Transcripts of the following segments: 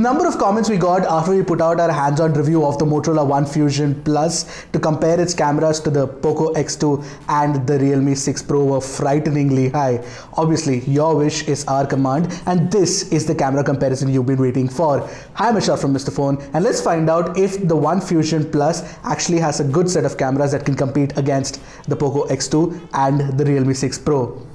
number of comments we got after we put out our hands-on review of the Motorola One Fusion Plus to compare its cameras to the Poco X2 and the Realme 6 Pro were frighteningly high. Obviously, your wish is our command, and this is the camera comparison you've been waiting for. Hi, I'm Ershad from Mr. Phone, and let's find out if the One Fusion Plus actually has a good set of cameras that can compete against the Poco X2 and the Realme 6 Pro.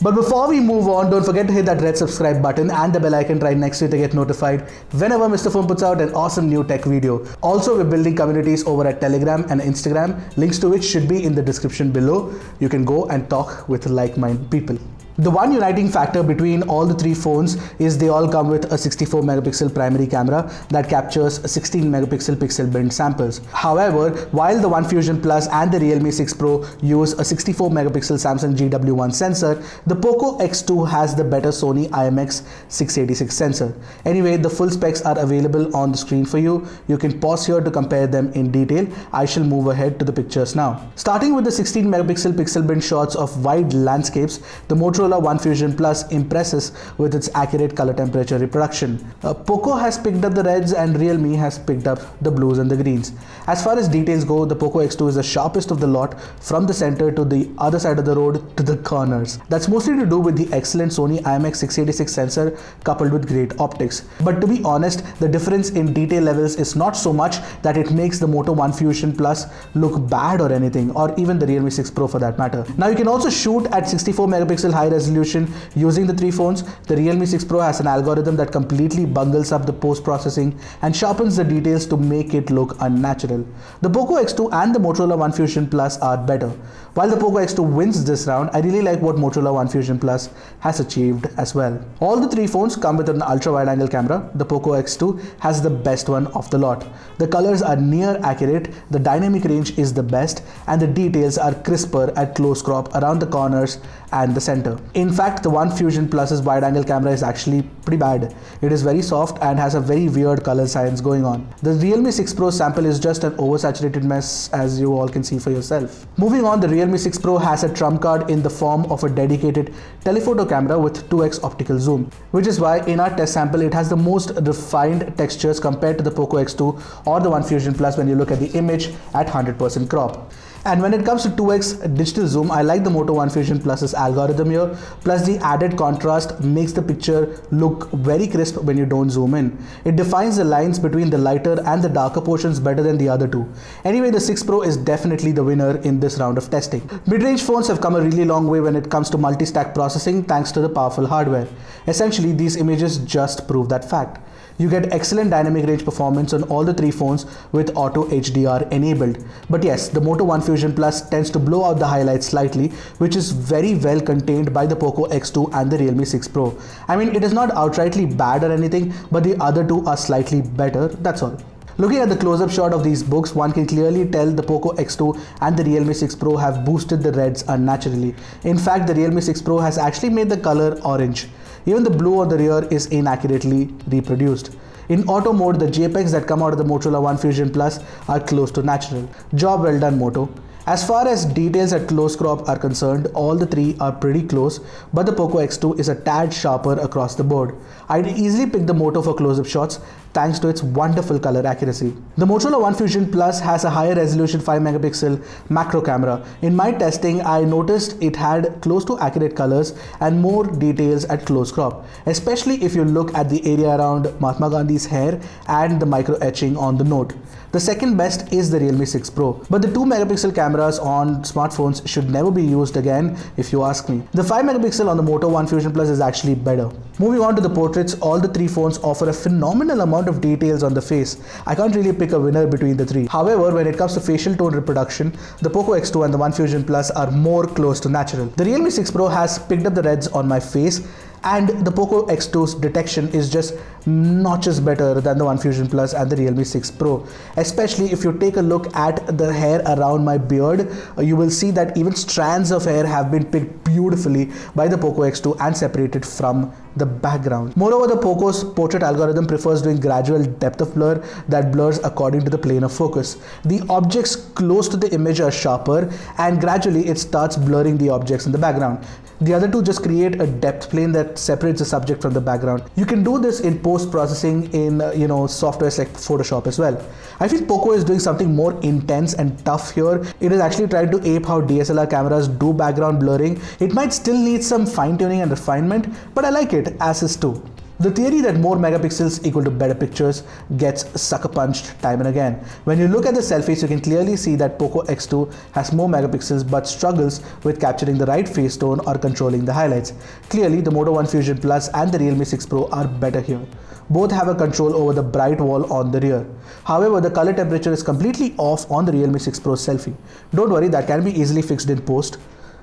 But before we move on, don't forget to hit that red subscribe button and the bell icon right next to it to get notified whenever Mr. Phone puts out an awesome new tech video. Also, we're building communities over at Telegram and Instagram, links to which should be in the description below. You can go and talk with like-minded people. The one uniting factor between all the three phones is they all come with a 64 megapixel primary camera that captures 16 megapixel pixel bend samples. However, while the One Fusion Plus and the Realme 6 Pro use a 64 megapixel Samsung GW1 sensor, the Poco X2 has the better Sony IMX686 sensor. Anyway, the full specs are available on the screen for you. You can pause here to compare them in detail. I shall move ahead to the pictures now. Starting with the 16 megapixel pixel bend shots of wide landscapes, the Motorola One Fusion Plus impresses with its accurate color temperature reproduction. Poco has picked up the reds and Realme has picked up the blues and the greens. As far as details go, the Poco X2 is the sharpest of the lot, from the center to the other side of the road to the corners. That's mostly to do with the excellent Sony IMX686 sensor coupled with great optics. But to be honest, the difference in detail levels is not so much that it makes the Moto One Fusion Plus look bad or anything, or even the Realme 6 Pro for that matter. Now you can also shoot at 64 megapixel high resolution using the three phones. The Realme 6 Pro has an algorithm that completely bungles up the post-processing and sharpens the details to make it look unnatural. The Poco X2 and the Motorola One Fusion Plus are better. While the Poco X2 wins this round, I really like what Motorola One Fusion Plus has achieved as well. All the three phones come with an ultra-wide-angle camera. The Poco X2 has the best one of the lot. The colors are near accurate, the dynamic range is the best, and the details are crisper at close crop around the corners and the center. In fact, the One Fusion Plus's wide-angle camera is actually pretty bad. It is very soft and has a very weird color science going on. The Realme 6 Pro sample is just an oversaturated mess, as you all can see for yourself. Moving on, the Realme 6 Pro has a trump card in the form of a dedicated telephoto camera with 2x optical zoom, which is why in our test sample it has the most refined textures compared to the Poco X2 or the One Fusion Plus when you look at the image at 100% crop. And when it comes to 2x digital zoom, I like the Moto One Fusion Plus's algorithm here, plus the added contrast makes the picture look very crisp when you don't zoom in. It defines the lines between the lighter and the darker portions better than the other two. Anyway, the 6 Pro is definitely the winner in this round of testing. Mid-range phones have come a really long way when it comes to multi-stack processing thanks to the powerful hardware. Essentially, these images just prove that fact. You get excellent dynamic range performance on all the three phones with Auto HDR enabled. But yes, the Moto One Fusion Plus tends to blow out the highlights slightly, which is very well contained by the Poco X2 and the Realme 6 Pro. I mean, it is not outrightly bad or anything, but the other two are slightly better, that's all. Looking at the close-up shot of these books, one can clearly tell the Poco X2 and the Realme 6 Pro have boosted the reds unnaturally. In fact, the Realme 6 Pro has actually made the color orange. Even the blue on the rear is inaccurately reproduced. In auto mode, the JPEGs that come out of the Motorola One Fusion Plus are close to natural. Job well done, Moto. As far as details at close crop are concerned, all the three are pretty close, but the Poco X2 is a tad sharper across the board. I'd easily pick the Moto for close-up shots thanks to its wonderful color accuracy. The Motorola One Fusion Plus has a higher resolution 5 megapixel macro camera. In my testing, I noticed it had close to accurate colors and more details at close crop, especially if you look at the area around Mahatma Gandhi's hair and the micro etching on the note. The second best is the Realme 6 Pro, but the 2 megapixel cameras on smartphones should never be used again if you ask me. The 5 megapixel on the Moto One Fusion Plus is actually better. Moving on to the portraits, all the three phones offer a phenomenal amount of details on the face. I can't really pick a winner between the three. However, when it comes to facial tone reproduction, the Poco X2 and the One Fusion Plus are more close to natural. The Realme 6 Pro has picked up the reds on my face, and the Poco X2's detection is just notches better than the One Fusion Plus and the Realme 6 Pro. Especially if you take a look at the hair around my beard, you will see that even strands of hair have been picked beautifully by the Poco X2 and separated from the background. Moreover, the Poco's portrait algorithm prefers doing gradual depth of blur that blurs according to the plane of focus. The objects close to the image are sharper, and gradually it starts blurring the objects in the background. The other two just create a depth plane that separates the subject from the background. You can do this in post-processing in softwares like Photoshop as well. I feel Poco is doing something more intense and tough here. It is actually trying to ape how DSLR cameras do background blurring. It might still need some fine-tuning and refinement, but I like it, as is too. The theory that more megapixels equal to better pictures gets sucker punched time and again. When you look at the selfies, you can clearly see that Poco X2 has more megapixels but struggles with capturing the right face tone or controlling the highlights. Clearly, the Moto One Fusion Plus and the Realme 6 Pro are better here. Both have a control over the bright wall on the rear. However, the color temperature is completely off on the Realme 6 Pro selfie. Don't worry, that can be easily fixed in post.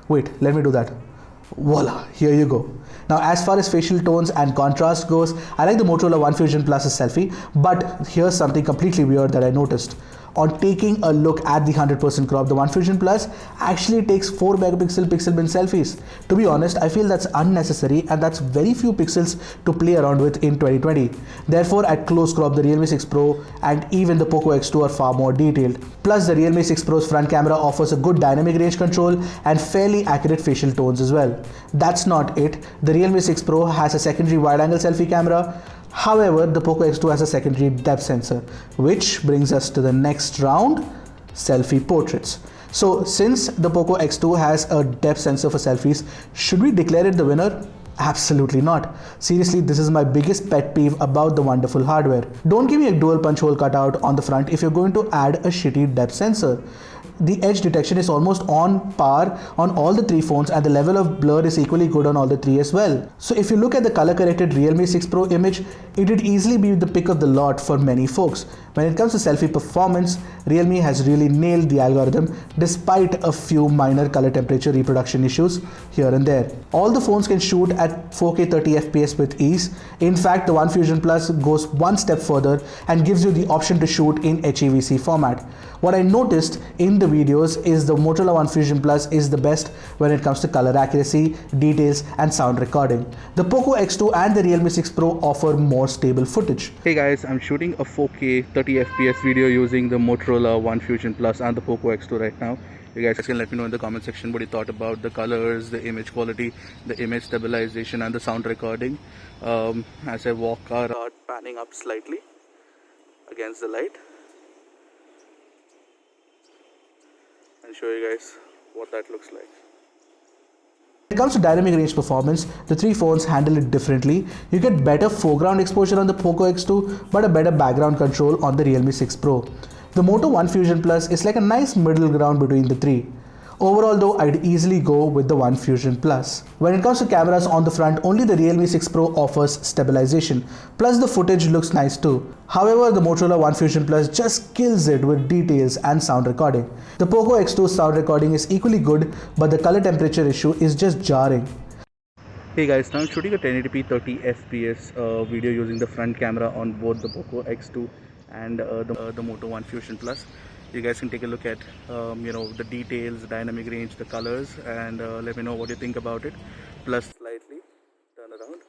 Wait, let me do that. Voila, here you go. Now, as far as facial tones and contrast goes, I like the Motorola One Fusion Plus selfie, but here's something completely weird that I noticed. On taking a look at the 100% crop, the One Fusion Plus actually takes 4 megapixel pixel bin selfies. To be honest, I feel that's unnecessary, and that's very few pixels to play around with in 2020. Therefore, at close crop, the Realme 6 Pro and even the Poco X2 are far more detailed. Plus, the Realme 6 Pro's front camera offers a good dynamic range control and fairly accurate facial tones as well. That's not it. The Realme 6 Pro has a secondary wide-angle selfie camera. However, the Poco X2 has a secondary depth sensor, which brings us to the next round, selfie portraits. So since the Poco X2 has a depth sensor for selfies, should we declare it the winner? Absolutely not. Seriously, this is my biggest pet peeve about the wonderful hardware. Don't give me a dual punch hole cutout on the front if you're going to add a shitty depth sensor. The edge detection is almost on par on all the 3 phones, and the level of blur is equally good on all the 3 as well. So if you look at the color corrected Realme 6 Pro image, it would easily be the pick of the lot for many folks. When it comes to selfie performance, Realme has really nailed the algorithm despite a few minor color temperature reproduction issues here and there. All the phones can shoot at 4K 30 FPS with ease. In fact, the One Fusion Plus goes one step further and gives you the option to shoot in HEVC format. What I noticed in the videos is the Motorola One Fusion Plus is the best when it comes to color accuracy, details and sound recording. The Poco X2 and the Realme 6 Pro offer more stable footage. Hey guys, I'm shooting a 4K 30 FPS video using the Motorola One Fusion Plus and the Poco X2 right now. You guys can let me know in the comment section what you thought about the colors, the image quality, the image stabilization and the sound recording. As I walk our panning up slightly against the light and show you guys what that looks like. When it comes to dynamic range performance, the 3 phones handle it differently. You get better foreground exposure on the Poco X2 but a better background control on the Realme 6 Pro. The Moto One Fusion Plus is like a nice middle ground between the 3. Overall though, I'd easily go with the One Fusion Plus. When it comes to cameras on the front, only the Realme 6 Pro offers stabilization, plus the footage looks nice too. However, the Motorola One Fusion Plus just kills it with details and sound recording. The Poco X2 sound recording is equally good, but the color temperature issue is just jarring. Hey guys, now I'm shooting a 1080p 30 FPS video using the front camera on both the Poco X2 and the Moto One Fusion Plus. You guys can take a look at the details, dynamic range, the colors, and let me know what you think about it. Plus slightly turn around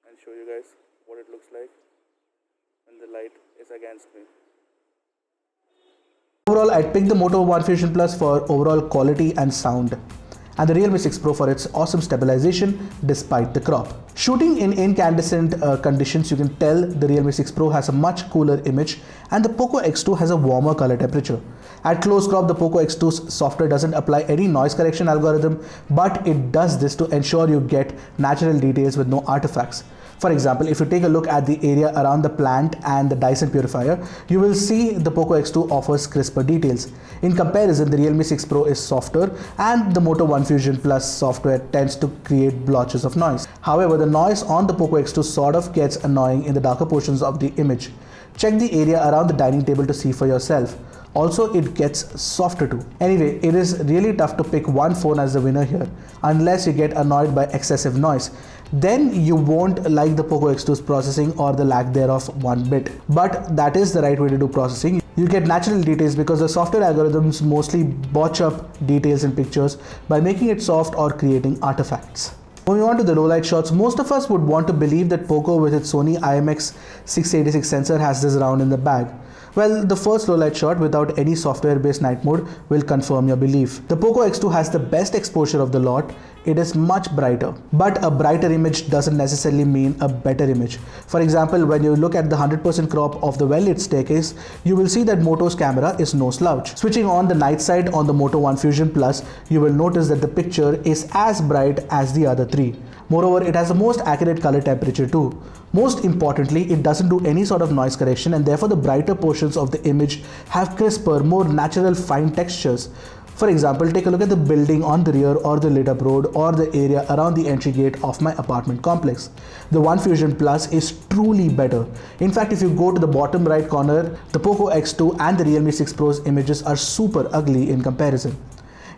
and show you guys what it looks like when the light is against me. Overall, I'd pick the Moto One Fusion Plus for overall quality and sound, and the Realme 6 Pro for its awesome stabilization despite the crop. Shooting in incandescent conditions, you can tell the Realme 6 Pro has a much cooler image and the Poco X2 has a warmer color temperature. At close crop, the Poco X2's software doesn't apply any noise correction algorithm, but it does this to ensure you get natural details with no artifacts. For example, if you take a look at the area around the plant and the Dyson purifier, you will see the Poco X2 offers crisper details. In comparison, the Realme 6 Pro is softer and the Moto One Fusion Plus software tends to create blotches of noise. However, the noise on the Poco X2 sort of gets annoying in the darker portions of the image. Check the area around the dining table to see for yourself. Also, it gets softer too. Anyway, it is really tough to pick one phone as the winner here, unless you get annoyed by excessive noise. Then you won't like the Poco X2's processing or the lack thereof one bit. But that is the right way to do processing. You get natural details because the software algorithms mostly botch up details in pictures by making it soft or creating artifacts. Moving on to the low light shots, most of us would want to believe that Poco with its Sony IMX686 sensor has this round in the bag. Well, the first low light shot without any software based night mode will confirm your belief. The Poco X2 has the best exposure of the lot. It is much brighter, but a brighter image doesn't necessarily mean a better image. For example, when you look at the 100% crop of the well-lit staircase, you will see that Moto's camera is no slouch. Switching on the night side on the Moto One Fusion Plus, you will notice that the picture is as bright as the other three. Moreover, it has the most accurate color temperature too. Most importantly, it doesn't do any sort of noise correction, and therefore the brighter portions of the image have crisper, more natural fine textures. For example, take a look at the building on the rear or the lit up road or the area around the entry gate of my apartment complex. The One Fusion Plus is truly better. In fact, if you go to the bottom right corner, the Poco X2 and the Realme 6 Pro's images are super ugly in comparison.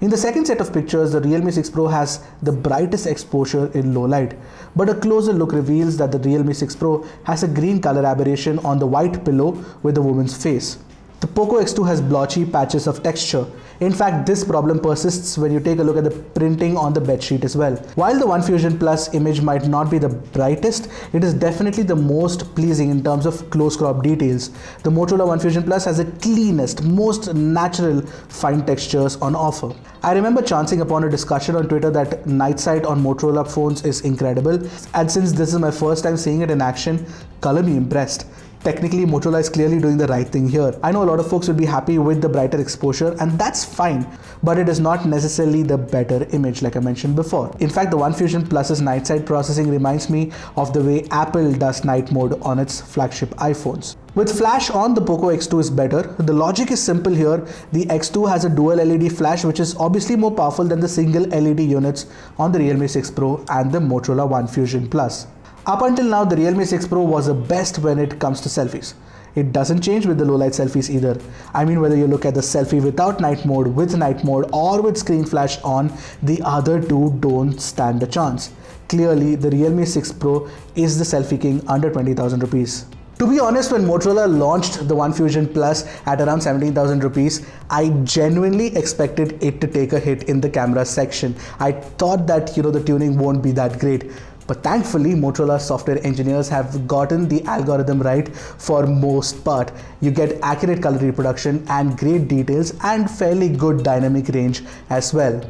In the second set of pictures, the Realme 6 Pro has the brightest exposure in low light, but a closer look reveals that the Realme 6 Pro has a green color aberration on the white pillow with the woman's face. The Poco X2 has blotchy patches of texture. In fact, this problem persists when you take a look at the printing on the bedsheet as well. While the One Fusion Plus image might not be the brightest, it is definitely the most pleasing in terms of close crop details. The Motorola One Fusion Plus has the cleanest, most natural fine textures on offer. I remember chancing upon a discussion on Twitter that night sight on Motorola phones is incredible, and since this is my first time seeing it in action, color me impressed. Technically, Motorola is clearly doing the right thing here. I know a lot of folks will be happy with the brighter exposure, and that's fine, but it is not necessarily the better image like I mentioned before. In fact, the One Fusion Plus's night sight processing reminds me of the way Apple does night mode on its flagship iPhones. With flash on, the Poco X2 is better. The logic is simple here. The X2 has a dual LED flash, which is obviously more powerful than the single LED units on the Realme 6 Pro and the Motorola One Fusion Plus. Up until now, the Realme 6 Pro was the best when it comes to selfies. It doesn't change with the low light selfies either. I mean, whether you look at the selfie without night mode, with night mode, or with screen flash on, the other two don't stand a chance. Clearly, the Realme 6 Pro is the selfie king under 20,000 rupees. To be honest, when Motorola launched the One Fusion Plus at around 17,000 rupees, I genuinely expected it to take a hit in the camera section. I thought that, the tuning won't be that great. But thankfully, Motorola software engineers have gotten the algorithm right for most part. You get accurate color reproduction and great details and fairly good dynamic range as well.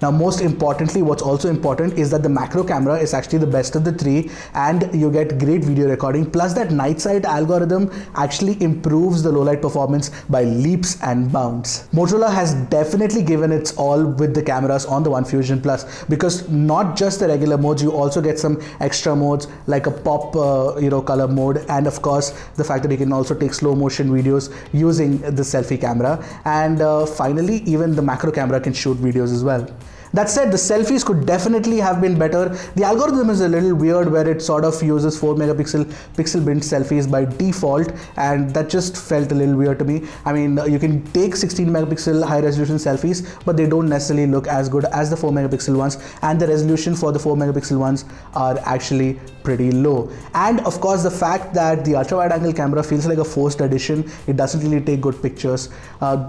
Now, most importantly, what's also important is that the macro camera is actually the best of the three, and you get great video recording. Plus, that night sight algorithm actually improves the low light performance by leaps and bounds. Motorola has definitely given its all with the cameras on the One Fusion Plus, because not just the regular modes, you also get some extra modes like a pop, color mode, and of course the fact that you can also take slow motion videos using the selfie camera, and finally, even the macro camera can shoot videos as well. That said, the selfies could definitely have been better. The algorithm is a little weird where it sort of uses 4 megapixel pixel binge selfies by default, and that just felt a little weird to me. I mean, you can take 16 megapixel high resolution selfies, but they don't necessarily look as good as the 4 megapixel ones, and the resolution for the 4 megapixel ones are actually pretty low. And of course, the fact that the ultra wide angle camera feels like a forced addition, it doesn't really take good pictures.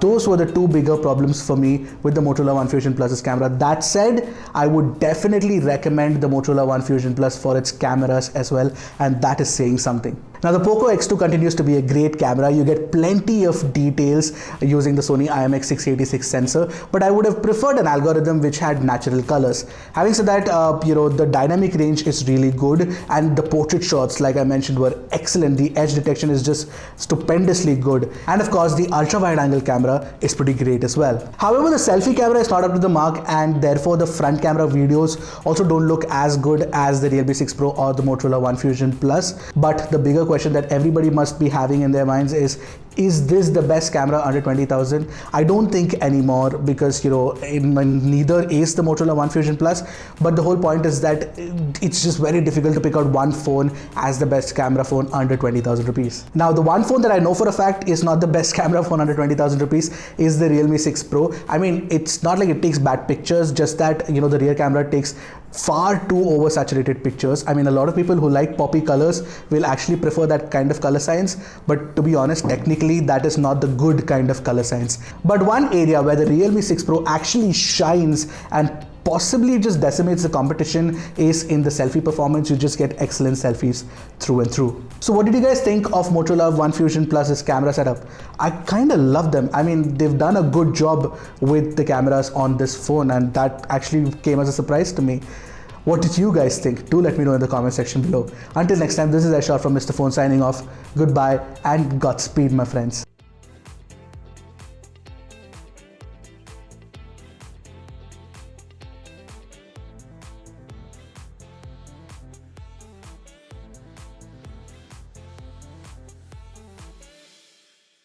Those were the two bigger problems for me with the Motorola One Fusion Plus's camera. That said, I would definitely recommend the Motorola One Fusion Plus for its cameras as well, and that is saying something. Now, the Poco X2 continues to be a great camera. You get plenty of details using the Sony IMX686 sensor, but I would have preferred an algorithm which had natural colors. Having said that, the dynamic range is really good, and the portrait shots, like I mentioned, were excellent. The edge detection is just stupendously good, and of course, the ultra wide angle camera is pretty great as well. However, the selfie camera is not up to the mark, and therefore the front camera videos also don't look as good as the Realme 6 Pro or the Motorola One Fusion Plus. But the bigger question that everybody must be having in their minds is this the best camera under 20,000? I don't think anymore, because neither is the Motorola One Fusion Plus, but the whole point is that it's just very difficult to pick out one phone as the best camera phone under 20,000 rupees. Now, the one phone that I know for a fact is not the best camera phone under 20,000 rupees is the Realme 6 Pro. I mean, it's not like it takes bad pictures, just that the rear camera takes far too oversaturated pictures. I mean, a lot of people who like poppy colors will actually prefer that kind of color science, but to be honest, technically that is not the good kind of color science. But one area where the Realme 6 Pro actually shines and possibly just decimates the competition is in the selfie performance. You just get excellent selfies through and through. So what did you guys think of Motorola One Fusion Plus's camera setup? I kind of love them. I mean, they've done a good job with the cameras on this phone, and that actually came as a surprise to me. What did you guys think? Do let me know in the comment section below. Until next time, this is Ershad from Mr. Phone signing off. Goodbye and Godspeed, my friends.